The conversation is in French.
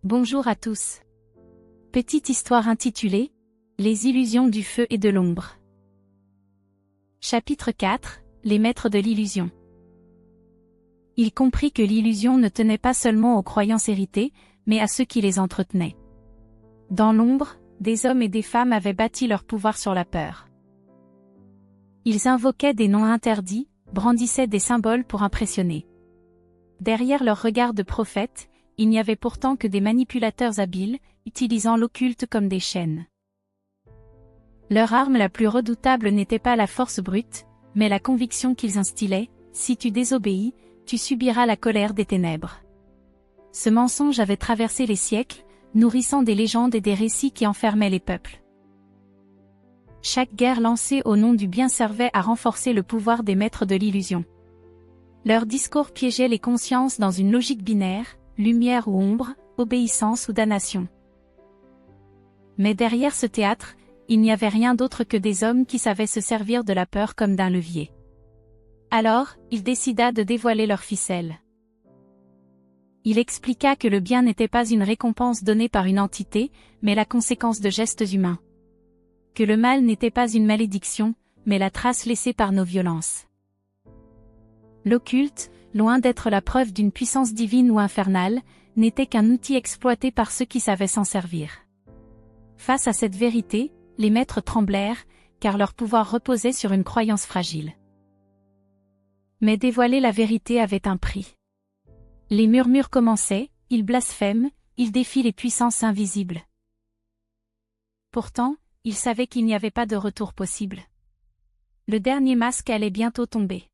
Bonjour à tous. Petite histoire intitulée « Les illusions du feu et de l'ombre ». Chapitre 4 – Les maîtres de l'illusion. Il comprit que l'illusion ne tenait pas seulement aux croyances héritées, mais à ceux qui les entretenaient. Dans l'ombre, des hommes et des femmes avaient bâti leur pouvoir sur la peur. Ils invoquaient des noms interdits, brandissaient des symboles pour impressionner. Derrière leur regard de prophète, il n'y avait pourtant que des manipulateurs habiles, utilisant l'occulte comme des chaînes. Leur arme la plus redoutable n'était pas la force brute, mais la conviction qu'ils instillaient: si tu désobéis, tu subiras la colère des ténèbres. Ce mensonge avait traversé les siècles, nourrissant des légendes et des récits qui enfermaient les peuples. Chaque guerre lancée au nom du bien servait à renforcer le pouvoir des maîtres de l'illusion. Leurs discours piégeaient les consciences dans une logique binaire, lumière ou ombre, obéissance ou damnation. Mais derrière ce théâtre, il n'y avait rien d'autre que des hommes qui savaient se servir de la peur comme d'un levier. Alors, il décida de dévoiler leurs ficelles. Il expliqua que le bien n'était pas une récompense donnée par une entité, mais la conséquence de gestes humains. Que le mal n'était pas une malédiction, mais la trace laissée par nos violences. L'occulte, loin d'être la preuve d'une puissance divine ou infernale, n'était qu'un outil exploité par ceux qui savaient s'en servir. Face à cette vérité, les maîtres tremblèrent, car leur pouvoir reposait sur une croyance fragile. Mais dévoiler la vérité avait un prix. Les murmures commençaient, ils blasphèment, ils défient les puissances invisibles. Pourtant, ils savaient qu'il n'y avait pas de retour possible. Le dernier masque allait bientôt tomber.